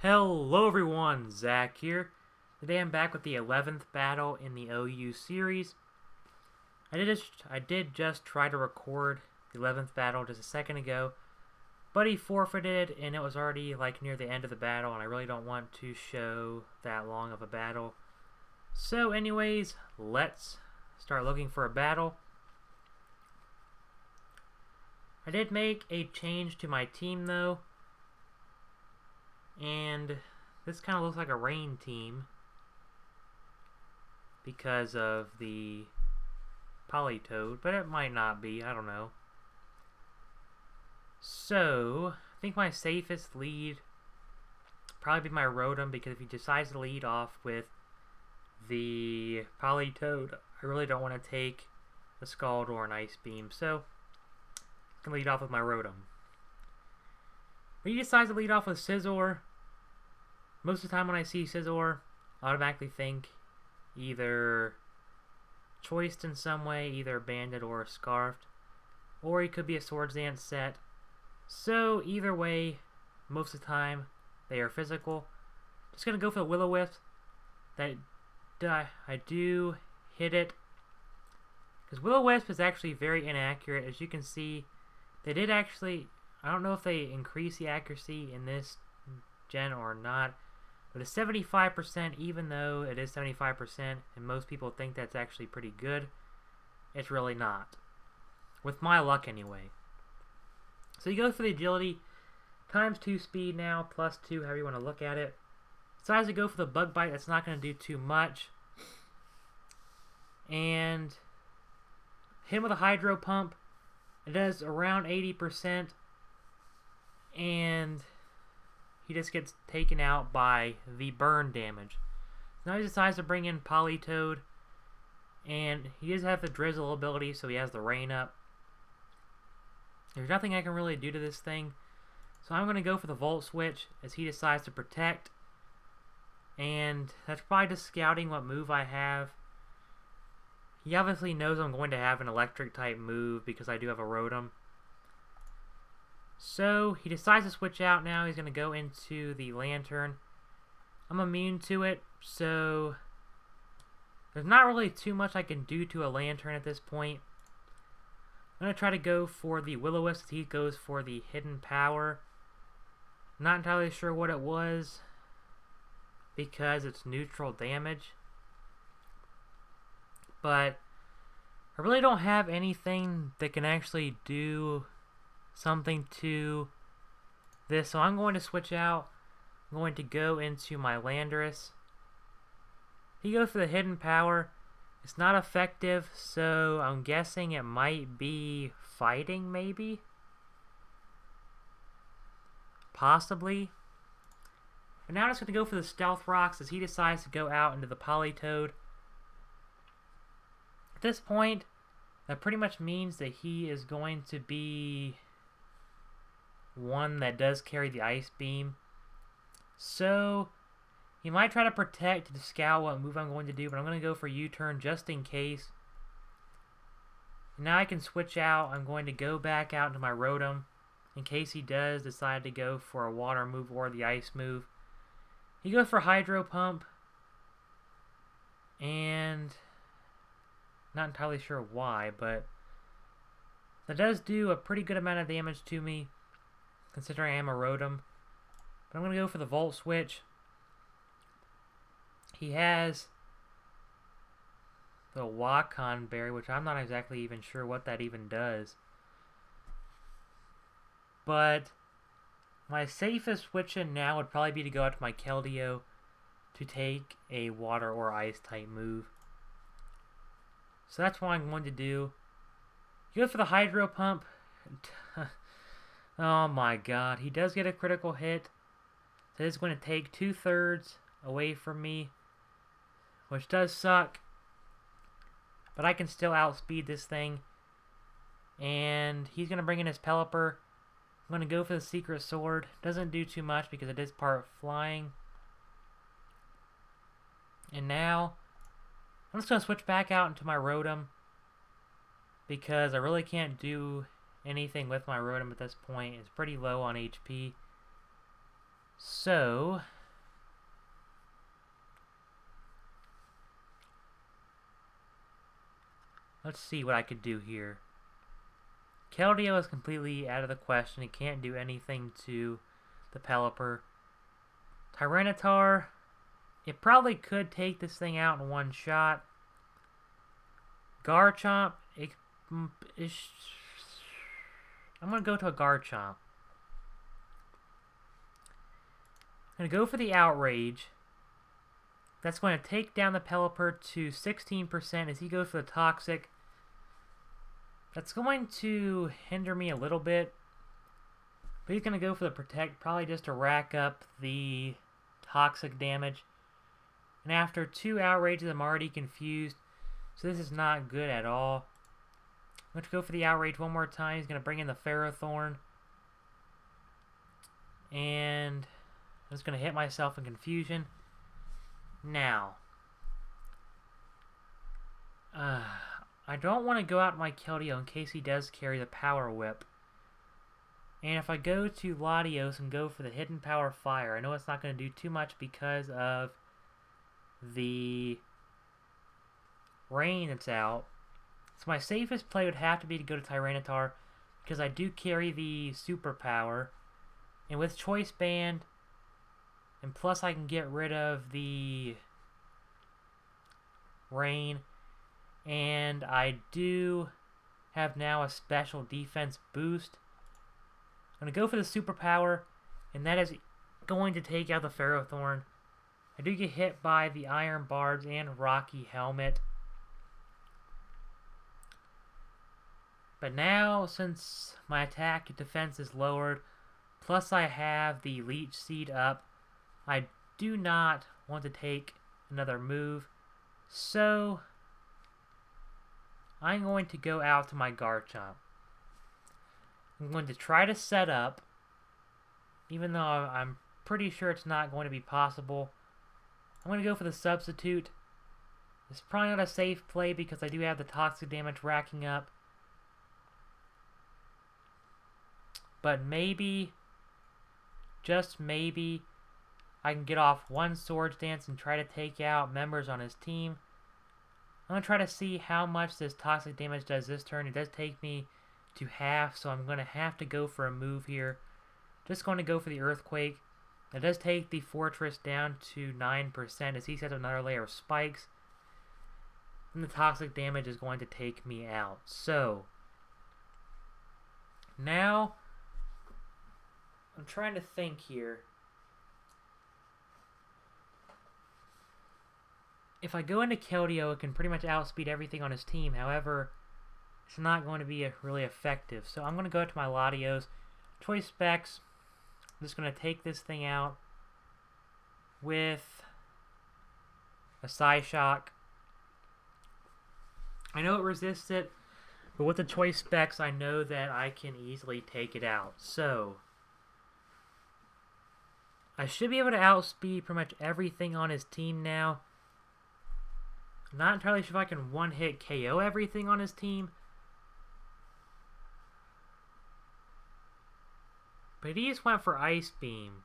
Hello everyone, Zach here. Today I'm back with the 11th battle in the OU series. I did just try to record the 11th battle just a second ago, but he forfeited and it was already like near the end of the battle and I really don't want to show that long of a battle. So anyways, let's start looking for a battle. I did make a change to my team though, and this kind of looks like a rain team because of the Politoed, but it might not be, I don't know. So, I think my safest lead probably be my Rotom, because if he decides to lead off with the Politoed, I really don't want to take a Scald or an Ice Beam, so I can lead off with my Rotom. When he decides to lead off with Scizor, most of the time when I see Scizor, I automatically think either choiced in some way, either banded or scarfed, or he could be a Swords Dance set. So either way, most of the time they are physical. Just gonna go for the Will-O-Wisp. That I do hit it, because Will-O-Wisp is actually very inaccurate. As you can see, they did actually, I don't know if they increase the accuracy in this gen or not, but it's 75%, even though it is 75%, and most people think that's actually pretty good. It's really not. With my luck, anyway. So you go for the agility, times 2 speed now, plus 2, however you want to look at it. Decides to go for the bug bite, that's not going to do too much. And hit him with a hydro pump. It does around 80%. And he just gets taken out by the burn damage. Now he decides to bring in Politoed, and he does have the Drizzle ability, so he has the rain up. There's nothing I can really do to this thing, so I'm going to go for the Volt Switch as he decides to protect. And that's probably just scouting what move I have. He obviously knows I'm going to have an electric type move because I do have a Rotom. So he decides to switch out now. He's going to go into the Lantern. I'm immune to it, so there's not really too much I can do to a Lantern at this point. I'm going to try to go for the Will-O-Wisp. He goes for the Hidden Power. Not entirely sure what it was, because it's neutral damage. But I really don't have anything that can actually do something to this, so I'm going to switch out. I'm going to go into my Landorus. He goes for the Hidden Power. It's not effective, so I'm guessing it might be fighting, maybe? Possibly. But now I'm just going to go for the Stealth Rocks as he decides to go out into the Politoed. At this point, that pretty much means that he is going to be one that does carry the Ice Beam. So he might try to protect to scout what move I'm going to do, but I'm going to go for U-turn just in case. Now I can switch out. I'm going to go back out into my Rotom in case he does decide to go for a water move or the ice move. He goes for Hydro Pump, and not entirely sure why, but that does do a pretty good amount of damage to me, considering I am a Rotom. But I'm going to go for the Volt Switch. He has the Wakon Berry, which I'm not exactly even sure what that even does. But my safest switch in now would probably be to go out to my Keldeo to take a water or ice type move. So that's what I'm going to do. You go for the Hydro Pump. Oh my god, he does get a critical hit. So it's going to take 2/3 away from me, which does suck. But I can still outspeed this thing. And he's going to bring in his Pelipper. I'm going to go for the Secret Sword. Doesn't do too much because it is part flying. And now I'm just going to switch back out into my Rotom, because I really can't do anything with my Rotom at this point. It's pretty low on HP. So, let's see what I could do here. Keldeo is completely out of the question. He can't do anything to the Pelipper. Tyranitar, it probably could take this thing out in one shot. Garchomp, I'm going to go to a Garchomp. I'm going to go for the Outrage. That's going to take down the Pelipper to 16% as he goes for the Toxic. That's going to hinder me a little bit. But he's going to go for the Protect, probably just to rack up the Toxic damage. And after 2 Outrages, I'm already confused. So this is not good at all. I'm going to go for the Outrage one more time. He's going to bring in the Ferrothorn. And I'm just going to hit myself in confusion. Now, I don't want to go out my Keldeo in case he does carry the Power Whip. And if I go to Latios and go for the Hidden Power Fire, I know it's not going to do too much because of the rain that's out. So my safest play would have to be to go to Tyranitar because I do carry the Superpower. And with Choice Band, and plus I can get rid of the rain, and I do have now a special defense boost. I'm going to go for the Superpower, and that is going to take out the Ferrothorn. I do get hit by the Iron Barbs and Rocky Helmet. But now, since my attack defense is lowered, plus I have the Leech Seed up, I do not want to take another move. So, I'm going to go out to my Garchomp. I'm going to try to set up, even though I'm pretty sure it's not going to be possible. I'm going to go for the Substitute. It's probably not a safe play because I do have the Toxic damage racking up. But maybe, just maybe, I can get off one Swords Dance and try to take out members on his team. I'm going to try to see how much this Toxic damage does this turn. It does take me to half, so I'm going to have to go for a move here. Just going to go for the Earthquake. It does take the Fortress down to 9% as he sets another layer of spikes. And the Toxic damage is going to take me out. So, now, I'm trying to think here. If I go into Keldeo, it can pretty much outspeed everything on his team. However, it's not going to be really effective. So I'm going to go to my Latios. Choice Specs. I'm just going to take this thing out with a Psyshock. I know it resists it, but with the Choice Specs, I know that I can easily take it out. So, I should be able to outspeed pretty much everything on his team now. I'm not entirely sure if I can one-hit KO everything on his team. But he just went for Ice Beam.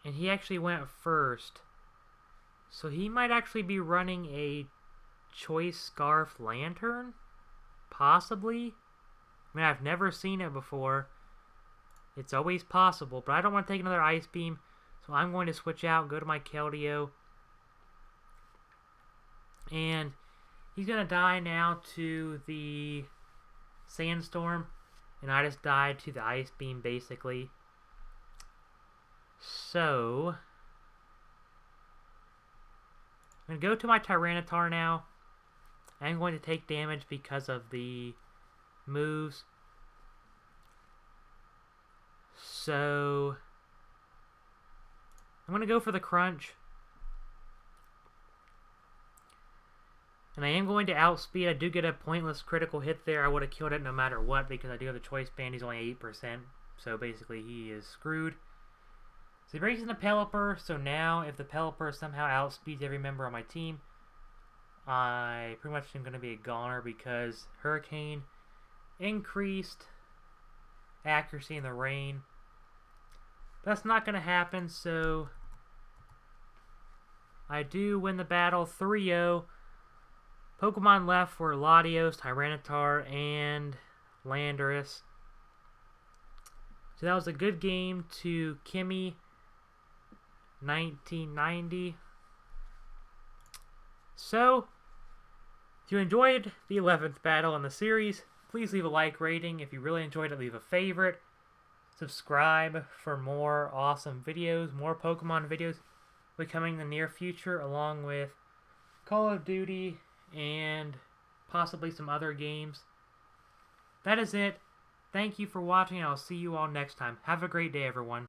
And he actually went first. So he might actually be running a Choice Scarf Lantern? Possibly? I mean, I've never seen it before. It's always possible, but I don't want to take another Ice Beam. So I'm going to switch out, go to my Keldeo. And he's going to die now to the Sandstorm. And I just died to the Ice Beam, basically. So, I'm going to go to my Tyranitar now. I'm going to take damage because of the moves. So, I'm going to go for the Crunch. And I am going to outspeed. I do get a pointless critical hit there. I would have killed it no matter what because I do have the Choice Band. He's only 8%. So basically he is screwed. So he breaks in the Pelipper. So now if the Pelipper somehow outspeeds every member on my team, I pretty much am going to be a goner because Hurricane increased accuracy in the rain. That's not going to happen, so I do win the battle 3-0. Pokemon left were Latios, Tyranitar, and Landorus. So that was a good game to Kimmy 1990. So, if you enjoyed the 11th battle in the series, please leave a like rating. If you really enjoyed it, leave a favorite. Subscribe for more awesome videos, more Pokemon videos will be coming in the near future, along with Call of Duty and possibly some other games. That is it. Thank you for watching, and I'll see you all next time. Have a great day, everyone.